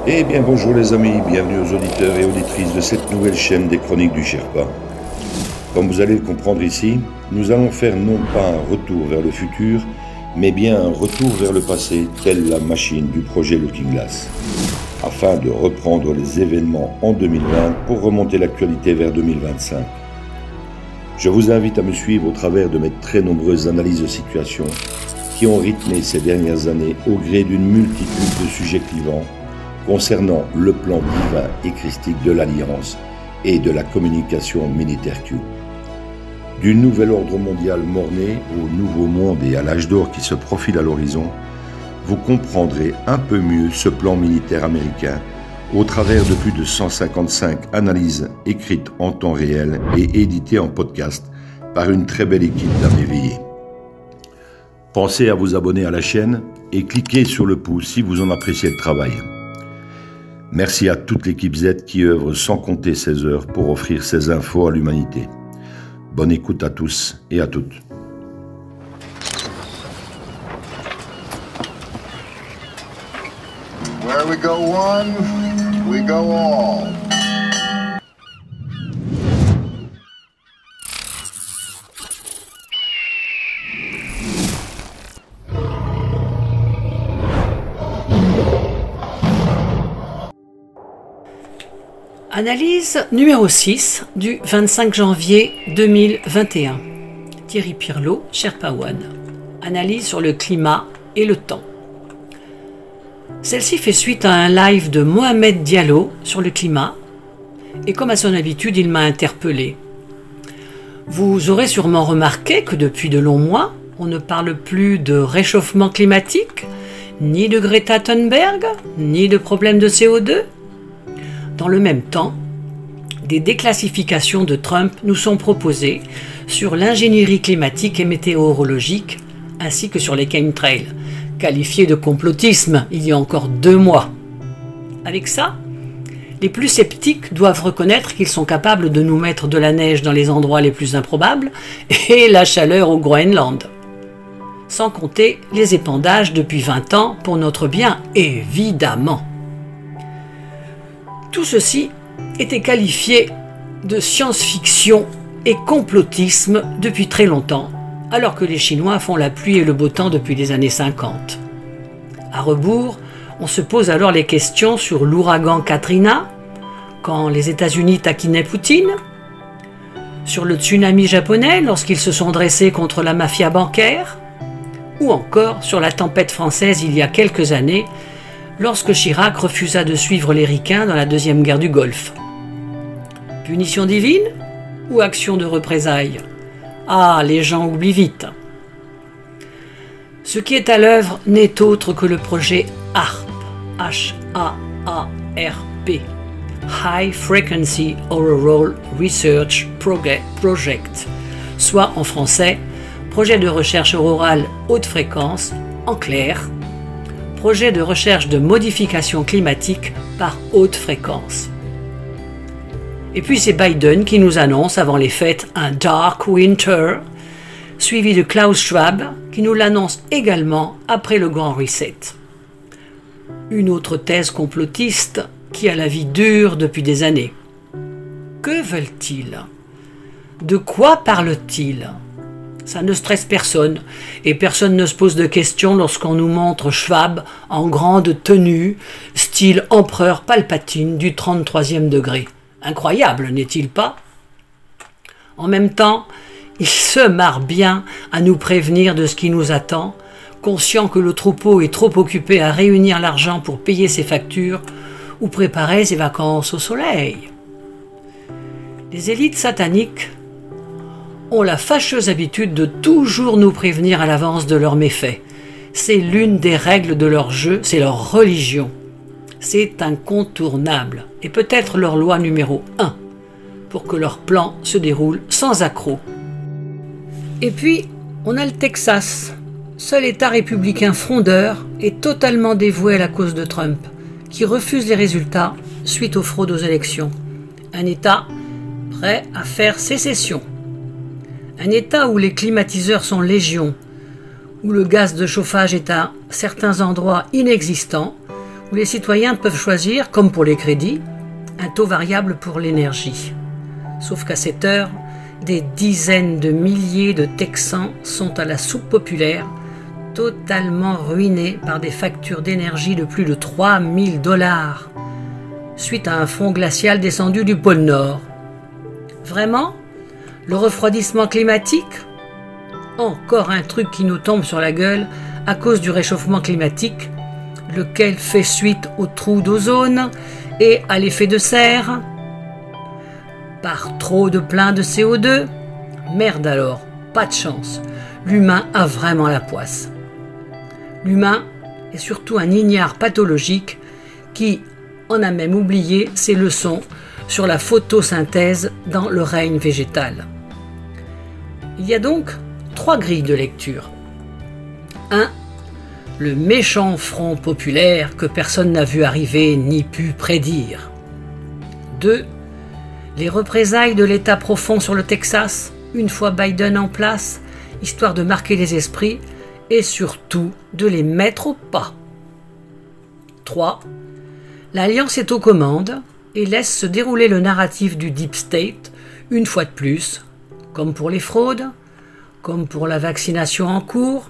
Eh bien bonjour les amis, bienvenue aux auditeurs et auditrices de cette nouvelle chaîne des Chroniques du Sherpa. Comme vous allez le comprendre ici, nous allons faire non pas un retour vers le futur, mais bien un retour vers le passé, telle la machine du projet Looking Glass, afin de reprendre les événements en 2020 pour remonter l'actualité vers 2025. Je vous invite à me suivre au travers de mes très nombreuses analyses de situation qui ont rythmé ces dernières années au gré d'une multitude de sujets clivants concernant le plan divin et christique de l'Alliance et de la communication militaire Q. Du nouvel ordre mondial mort-né au nouveau monde et à l'âge d'or qui se profile à l'horizon, vous comprendrez un peu mieux ce plan militaire américain au travers de plus de 155 analyses écrites en temps réel et éditées en podcast par une très belle équipe d'âmes éveillées. Pensez à vous abonner à la chaîne et cliquez sur le pouce si vous en appréciez le travail. Merci à toute l'équipe Z qui œuvre sans compter ses heures pour offrir ces infos à l'humanité. Bonne écoute à tous et à toutes. Where we go one, we go all. Analyse numéro 6 du 25 janvier 2021. Thierry Pirlot, Sherpa One. Analyse sur le climat et le temps. Celle-ci fait suite à un live de Mohamed Diallo sur le climat et comme à son habitude, il m'a interpellé. Vous aurez sûrement remarqué que depuis de longs mois, on ne parle plus de réchauffement climatique, ni de Greta Thunberg, ni de problème de CO2. Dans le même temps, des déclassifications de Trump nous sont proposées sur l'ingénierie climatique et météorologique, ainsi que sur les chemtrails, qualifiés de complotisme il y a encore 2 mois. Avec ça, les plus sceptiques doivent reconnaître qu'ils sont capables de nous mettre de la neige dans les endroits les plus improbables et la chaleur au Groenland. Sans compter les épandages depuis 20 ans pour notre bien, évidemment. Tout ceci était qualifié de science-fiction et complotisme depuis très longtemps, alors que les Chinois font la pluie et le beau temps depuis les années 50. À rebours, on se pose alors les questions sur l'ouragan Katrina, quand les États-Unis taquinaient Poutine, sur le tsunami japonais lorsqu'ils se sont dressés contre la mafia bancaire, ou encore sur la tempête française il y a quelques années, lorsque Chirac refusa de suivre les ricains dans la deuxième guerre du Golfe. Punition divine ou action de représailles? Ah, les gens oublient vite. Ce qui est à l'œuvre n'est autre que le projet HAARP, H-A-A-R-P, High Frequency Auroral Research Project, soit en français, projet de recherche aurorale haute fréquence, en clair, projet de recherche de modification climatique par haute fréquence. Et puis c'est Biden qui nous annonce avant les fêtes un Dark Winter, suivi de Klaus Schwab qui nous l'annonce également après le Grand Reset. Une autre thèse complotiste qui a la vie dure depuis des années. Que veulent-ils? De quoi parlent-ils? Ça ne stresse personne, et personne ne se pose de questions lorsqu'on nous montre Schwab en grande tenue, style empereur Palpatine du 33e degré. Incroyable, n'est-il pas? En même temps, il se marre bien à nous prévenir de ce qui nous attend, conscient que le troupeau est trop occupé à réunir l'argent pour payer ses factures ou préparer ses vacances au soleil. Les élites sataniques ont la fâcheuse habitude de toujours nous prévenir à l'avance de leurs méfaits. C'est l'une des règles de leur jeu, c'est leur religion. C'est incontournable, et peut-être leur loi numéro 1, pour que leur plan se déroule sans accroc. Et puis, on a le Texas, seul État républicain frondeur et totalement dévoué à la cause de Trump, qui refuse les résultats suite aux fraudes aux élections. Un État prêt à faire sécession. Un État où les climatiseurs sont légion, où le gaz de chauffage est à certains endroits inexistant, où les citoyens peuvent choisir, comme pour les crédits, un taux variable pour l'énergie. Sauf qu'à cette heure, des dizaines de milliers de Texans sont à la soupe populaire, totalement ruinés par des factures d'énergie de plus de 3000 $, suite à un front glacial descendu du pôle Nord. Vraiment ? Le refroidissement climatique ? Encore un truc qui nous tombe sur la gueule à cause du réchauffement climatique, lequel fait suite au trou d'ozone et à l'effet de serre. Par trop de plein de CO2 ? Merde alors, pas de chance. L'humain a vraiment la poisse. L'humain est surtout un ignare pathologique qui en a même oublié ses leçons sur la photosynthèse dans le règne végétal. Il y a donc 3 grilles de lecture. 1. Le méchant front populaire que personne n'a vu arriver ni pu prédire. 2. Les représailles de l'État profond sur le Texas, une fois Biden en place, histoire de marquer les esprits et surtout de les mettre au pas. 3. L'Alliance est aux commandes et laisse se dérouler le narratif du Deep State, une fois de plus, comme pour les fraudes, comme pour la vaccination en cours,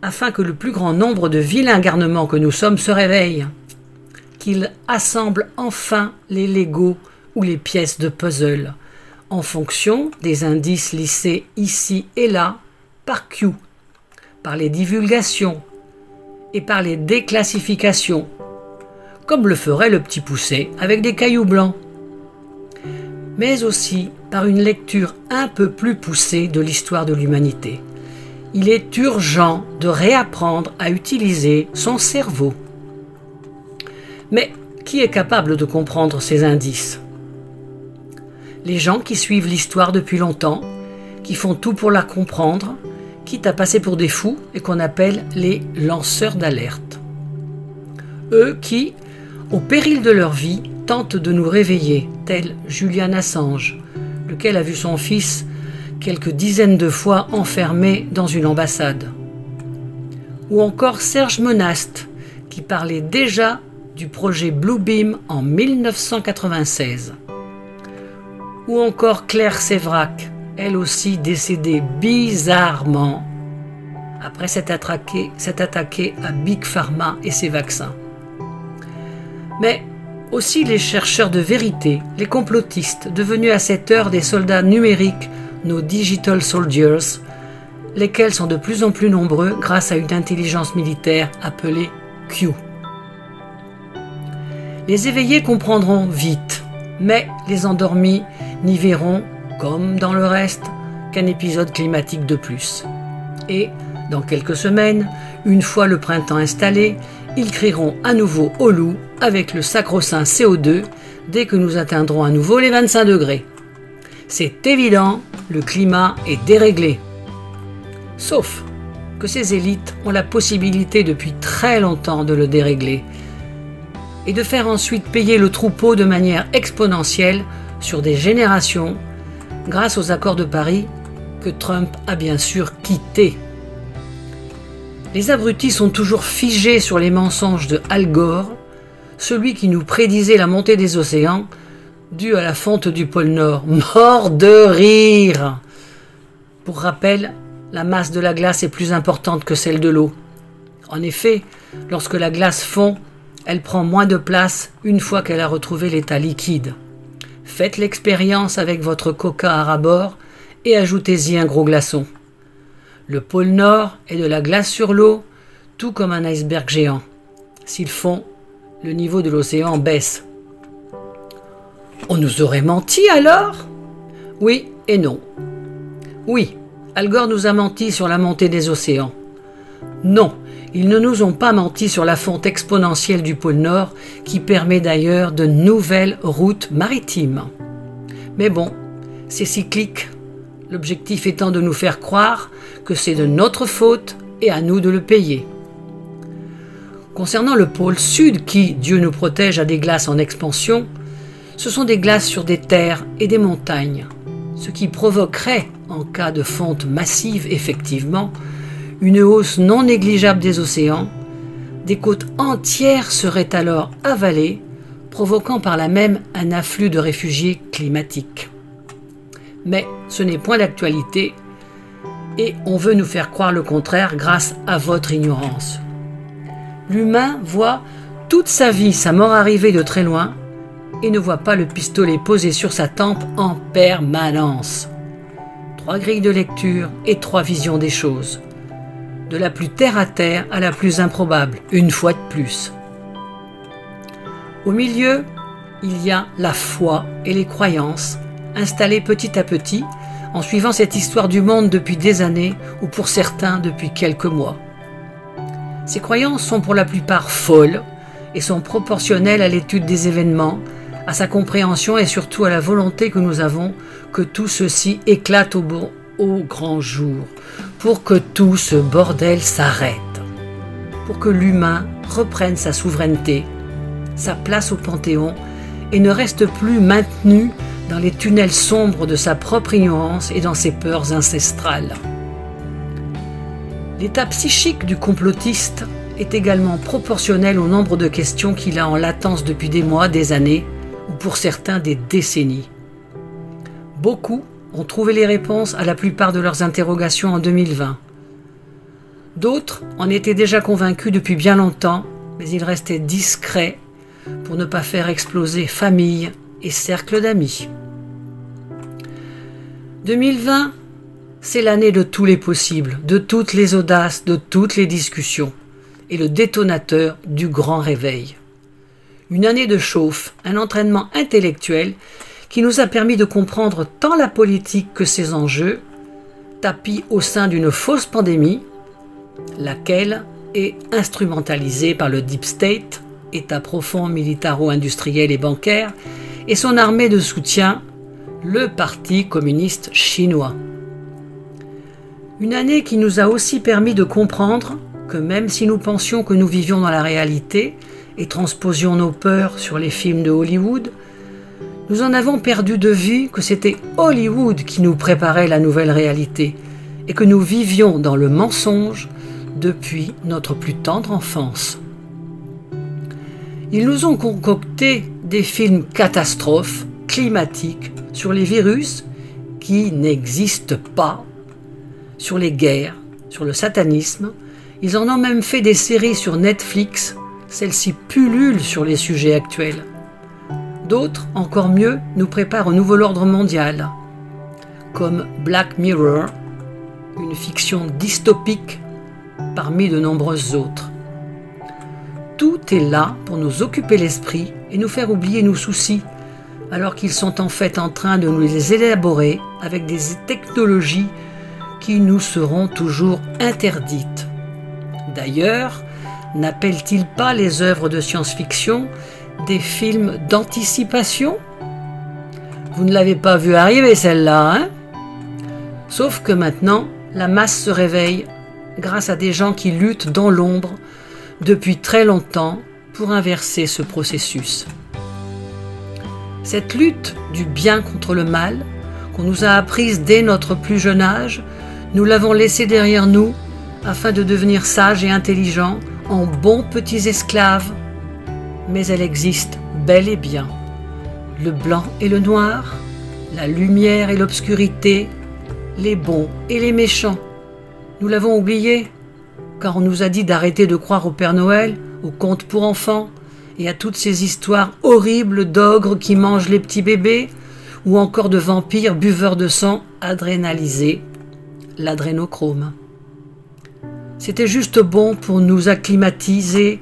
afin que le plus grand nombre de vilains garnements que nous sommes se réveillent, qu'ils assemblent enfin les Legos ou les pièces de puzzle, en fonction des indices lissés ici et là par Q, par les divulgations et par les déclassifications, comme le ferait le petit poucet avec des cailloux blancs, mais aussi par une lecture un peu plus poussée de l'histoire de l'humanité. Il est urgent de réapprendre à utiliser son cerveau. Mais qui est capable de comprendre ces indices ? Les gens qui suivent l'histoire depuis longtemps, qui font tout pour la comprendre, quitte à passer pour des fous et qu'on appelle les lanceurs d'alerte. Eux qui, au péril de leur vie, tentent de nous réveiller, tel Julian Assange, lequel a vu son fils quelques dizaines de fois enfermé dans une ambassade. Ou encore Serge Monast, qui parlait déjà du projet Bluebeam en 1996. Ou encore Claire Sévrac, elle aussi décédée bizarrement après s'être attaquée à Big Pharma et ses vaccins. Mais aussi les chercheurs de vérité, les complotistes, devenus à cette heure des soldats numériques, nos digital soldiers, lesquels sont de plus en plus nombreux grâce à une intelligence militaire appelée Q. Les éveillés comprendront vite, mais les endormis n'y verront, comme dans le reste, qu'un épisode climatique de plus. Et, dans quelques semaines, une fois le printemps installé, ils crieront à nouveau au loup avec le sacro-saint CO2 dès que nous atteindrons à nouveau les 25 degrés. C'est évident, le climat est déréglé. Sauf que ces élites ont la possibilité depuis très longtemps de le dérégler et de faire ensuite payer le troupeau de manière exponentielle sur des générations grâce aux accords de Paris que Trump a bien sûr quittés. Les abrutis sont toujours figés sur les mensonges de Al Gore, celui qui nous prédisait la montée des océans due à la fonte du pôle Nord. Mort de rire! Pour rappel, la masse de la glace est plus importante que celle de l'eau. En effet, lorsque la glace fond, elle prend moins de place une fois qu'elle a retrouvé l'état liquide. Faites l'expérience avec votre coca à ras-bord et ajoutez-y un gros glaçon. Le pôle Nord est de la glace sur l'eau, tout comme un iceberg géant. S'il fond, le niveau de l'océan baisse. On nous aurait menti alors ? Oui et non. Oui, Al Gore nous a menti sur la montée des océans. Non, ils ne nous ont pas menti sur la fonte exponentielle du pôle Nord qui permet d'ailleurs de nouvelles routes maritimes. Mais bon, c'est cyclique, l'objectif étant de nous faire croire que c'est de notre faute et à nous de le payer. Concernant le pôle Sud qui, Dieu nous protège, a des glaces en expansion, ce sont des glaces sur des terres et des montagnes, ce qui provoquerait, en cas de fonte massive effectivement, une hausse non négligeable des océans, Des côtes entières seraient alors avalées, provoquant par là même un afflux de réfugiés climatiques. Mais ce n'est point d'actualité et on veut nous faire croire le contraire grâce à votre ignorance. L'humain voit toute sa vie sa mort arriver de très loin et ne voit pas le pistolet posé sur sa tempe en permanence. 3 grilles de lecture et 3 visions des choses. De la plus terre à terre à la plus improbable, une fois de plus. Au milieu, il y a la foi et les croyances, installées petit à petit, en suivant cette histoire du monde depuis des années, ou pour certains depuis quelques mois. Ces croyances sont pour la plupart folles, et sont proportionnelles à l'étude des événements, à sa compréhension et surtout à la volonté que nous avons que tout ceci éclate au grand jour, pour que tout ce bordel s'arrête, pour que l'humain reprenne sa souveraineté, sa place au Panthéon et ne reste plus maintenu dans les tunnels sombres de sa propre ignorance et dans ses peurs ancestrales. L'état psychique du complotiste est également proportionnel au nombre de questions qu'il a en latence depuis des mois, des années, ou pour certains des décennies. Beaucoup ont trouvé les réponses à la plupart de leurs interrogations en 2020. D'autres en étaient déjà convaincus depuis bien longtemps, mais ils restaient discrets pour ne pas faire exploser famille et cercle d'amis. 2020, c'est l'année de tous les possibles, de toutes les audaces, de toutes les discussions, et le détonateur du grand réveil. Une année de chauffe, un entraînement intellectuel qui nous a permis de comprendre tant la politique que ses enjeux, tapis au sein d'une fausse pandémie, laquelle est instrumentalisée par le Deep State, État profond, militaro-industriel et bancaire, et son armée de soutien, le Parti communiste chinois. Une année qui nous a aussi permis de comprendre que même si nous pensions que nous vivions dans la réalité et transposions nos peurs sur les films de Hollywood, nous en avons perdu de vue que c'était Hollywood qui nous préparait la nouvelle réalité et que nous vivions dans le mensonge depuis notre plus tendre enfance. Ils nous ont concocté des films catastrophes, climatiques, sur les virus qui n'existent pas, sur les guerres, sur le satanisme. Ils en ont même fait des séries sur Netflix, celles-ci pullulent sur les sujets actuels. D'autres, encore mieux, nous préparent au nouvel ordre mondial, comme Black Mirror, une fiction dystopique parmi de nombreuses autres. Tout est là pour nous occuper l'esprit et nous faire oublier nos soucis, alors qu'ils sont en fait en train de nous les élaborer avec des technologies qui nous seront toujours interdites. D'ailleurs, n'appellent-ils pas les œuvres de science-fiction des films d'anticipation? Vous ne l'avez pas vu arriver celle-là, hein? Sauf que maintenant, la masse se réveille grâce à des gens qui luttent dans l'ombre depuis très longtemps pour inverser ce processus. Cette lutte du bien contre le mal, qu'on nous a apprise dès notre plus jeune âge, nous l'avons laissée derrière nous afin de devenir sages et intelligents en bons petits esclaves. Mais elle existe bel et bien. Le blanc et le noir, la lumière et l'obscurité, les bons et les méchants. Nous l'avons oublié, car on nous a dit d'arrêter de croire au Père Noël, aux contes pour enfants, et à toutes ces histoires horribles d'ogres qui mangent les petits bébés, ou encore de vampires buveurs de sang adrénalisés, l'adrénochrome. C'était juste bon pour nous acclimatiser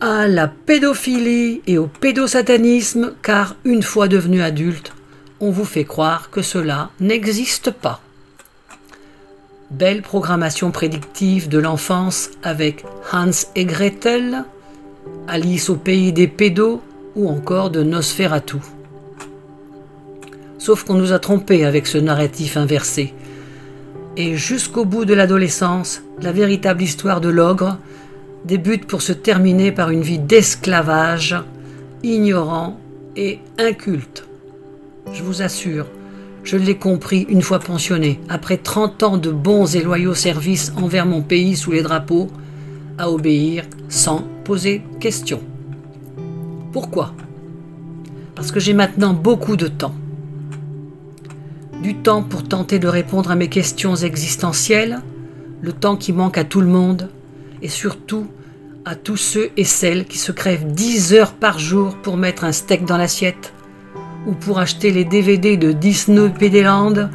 à la pédophilie et au pédosatanisme, car une fois devenus adultes, on vous fait croire que cela n'existe pas. Belle programmation prédictive de l'enfance avec Hans et Gretel, Alice au pays des pédos ou encore de Nosferatu. Sauf qu'on nous a trompés avec ce narratif inversé. Et jusqu'au bout de l'adolescence, la véritable histoire de l'ogre débute pour se terminer par une vie d'esclavage, ignorant et inculte. Je vous assure, je l'ai compris une fois pensionné, après 30 ans de bons et loyaux services envers mon pays sous les drapeaux, à obéir sans poser question. Pourquoi ? Parce que j'ai maintenant beaucoup de temps. Du temps pour tenter de répondre à mes questions existentielles, le temps qui manque à tout le monde, et surtout à tous ceux et celles qui se crèvent 10 heures par jour pour mettre un steak dans l'assiette, ou pour acheter les DVD de Disney Pédéland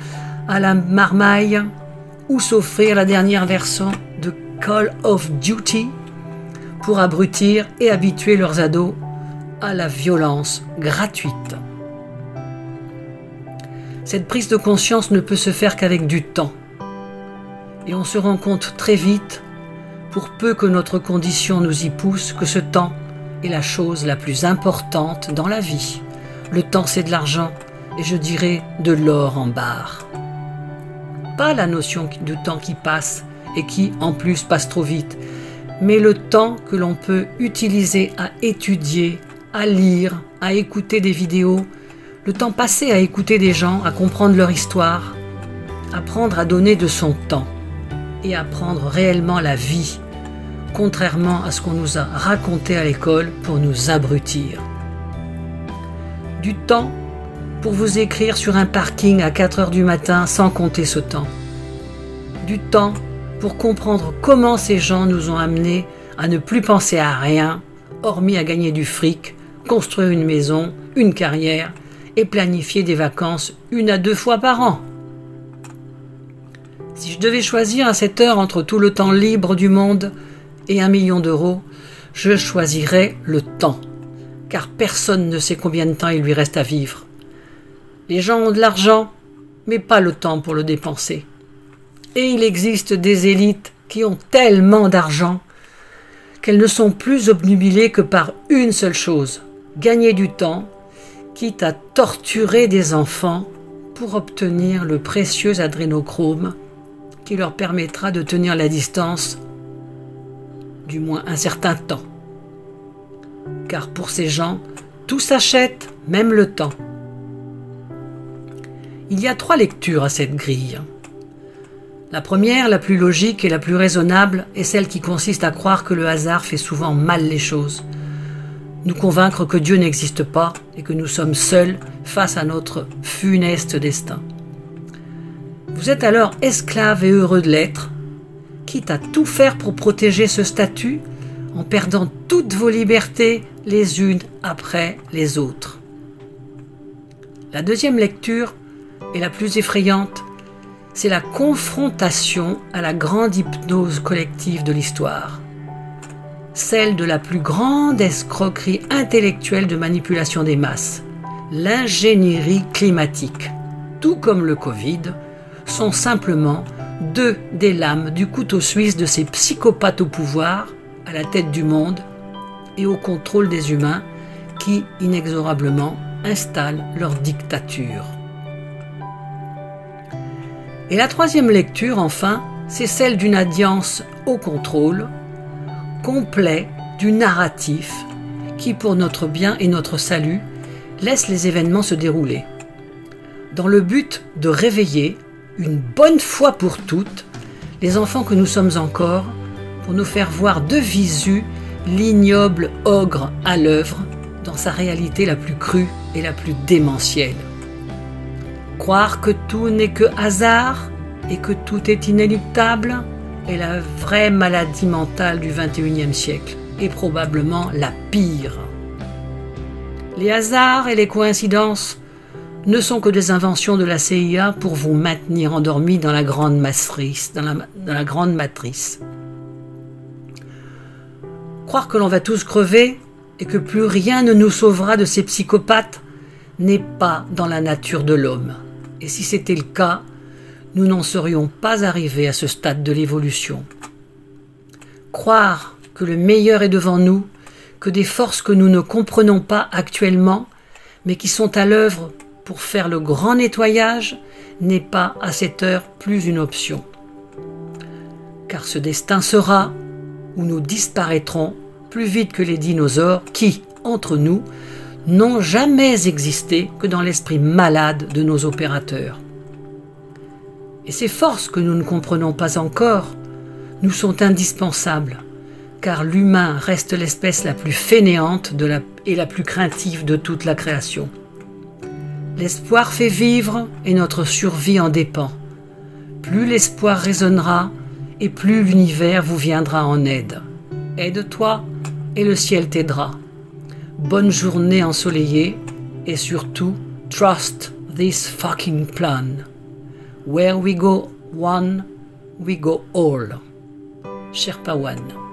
à la marmaille, ou s'offrir la dernière version de Call of Duty pour abrutir et habituer leurs ados à la violence gratuite. Cette prise de conscience ne peut se faire qu'avec du temps. Et on se rend compte très vite, pour peu que notre condition nous y pousse, que ce temps est la chose la plus importante dans la vie. Le temps, c'est de l'argent, et je dirais de l'or en barre. Pas la notion de temps qui passe, et qui, en plus, passe trop vite, mais le temps que l'on peut utiliser à étudier, à lire, à écouter des vidéos, le temps passé à écouter des gens, à comprendre leur histoire, apprendre à donner de son temps et apprendre réellement la vie, contrairement à ce qu'on nous a raconté à l'école pour nous abrutir. Du temps pour vous écrire sur un parking à 4 heures du matin sans compter ce temps. Du temps pour comprendre comment ces gens nous ont amenés à ne plus penser à rien, hormis à gagner du fric, construire une maison, une carrière et planifier des vacances 1 à 2 fois par an. Si je devais choisir à cette heure entre tout le temps libre du monde et 1 million d'euros, je choisirais le temps, car personne ne sait combien de temps il lui reste à vivre. Les gens ont de l'argent, mais pas le temps pour le dépenser. Et il existe des élites qui ont tellement d'argent qu'elles ne sont plus obnubilées que par une seule chose, gagner du temps, quitte à torturer des enfants pour obtenir le précieux adrénochrome qui leur permettra de tenir la distance du moins un certain temps. Car pour ces gens, tout s'achète, même le temps. Il y a 3 lectures à cette grille. La première, la plus logique et la plus raisonnable, est celle qui consiste à croire que le hasard fait souvent mal les choses. Nous convaincre que Dieu n'existe pas et que nous sommes seuls face à notre funeste destin. Vous êtes alors esclave et heureux de l'être, quitte à tout faire pour protéger ce statut en perdant toutes vos libertés les unes après les autres. La deuxième lecture est la plus effrayante, c'est la confrontation à la grande hypnose collective de l'histoire. Celle de la plus grande escroquerie intellectuelle de manipulation des masses, l'ingénierie climatique, tout comme le Covid, sont simplement 2 des lames du couteau suisse de ces psychopathes au pouvoir, à la tête du monde et au contrôle des humains qui, inexorablement, installent leur dictature. Et la troisième lecture, enfin, c'est celle d'une alliance au contrôle, complet du narratif qui, pour notre bien et notre salut, laisse les événements se dérouler, dans le but de réveiller, une bonne fois pour toutes, les enfants que nous sommes encore, pour nous faire voir de visu l'ignoble ogre à l'œuvre dans sa réalité la plus crue et la plus démentielle. Croire que tout n'est que hasard et que tout est inéluctable est la vraie maladie mentale du XXIe siècle et probablement la pire. Les hasards et les coïncidences ne sont que des inventions de la CIA pour vous maintenir endormis dans la grande matrice. Croire que l'on va tous crever et que plus rien ne nous sauvera de ces psychopathes n'est pas dans la nature de l'homme. Et si c'était le cas, nous n'en serions pas arrivés à ce stade de l'évolution. Croire que le meilleur est devant nous, que des forces que nous ne comprenons pas actuellement, mais qui sont à l'œuvre pour faire le grand nettoyage, n'est pas à cette heure plus une option. Car ce destin sera, où nous disparaîtrons plus vite que les dinosaures qui, entre nous, n'ont jamais existé que dans l'esprit malade de nos opérateurs. Et ces forces que nous ne comprenons pas encore nous sont indispensables, car l'humain reste l'espèce la plus fainéante et la plus craintive de toute la création. L'espoir fait vivre et notre survie en dépend. Plus l'espoir résonnera et plus l'univers vous viendra en aide. Aide-toi et le ciel t'aidera. Bonne journée ensoleillée et surtout, trust this fucking plan. Where we go one, we go all. Sherpa One.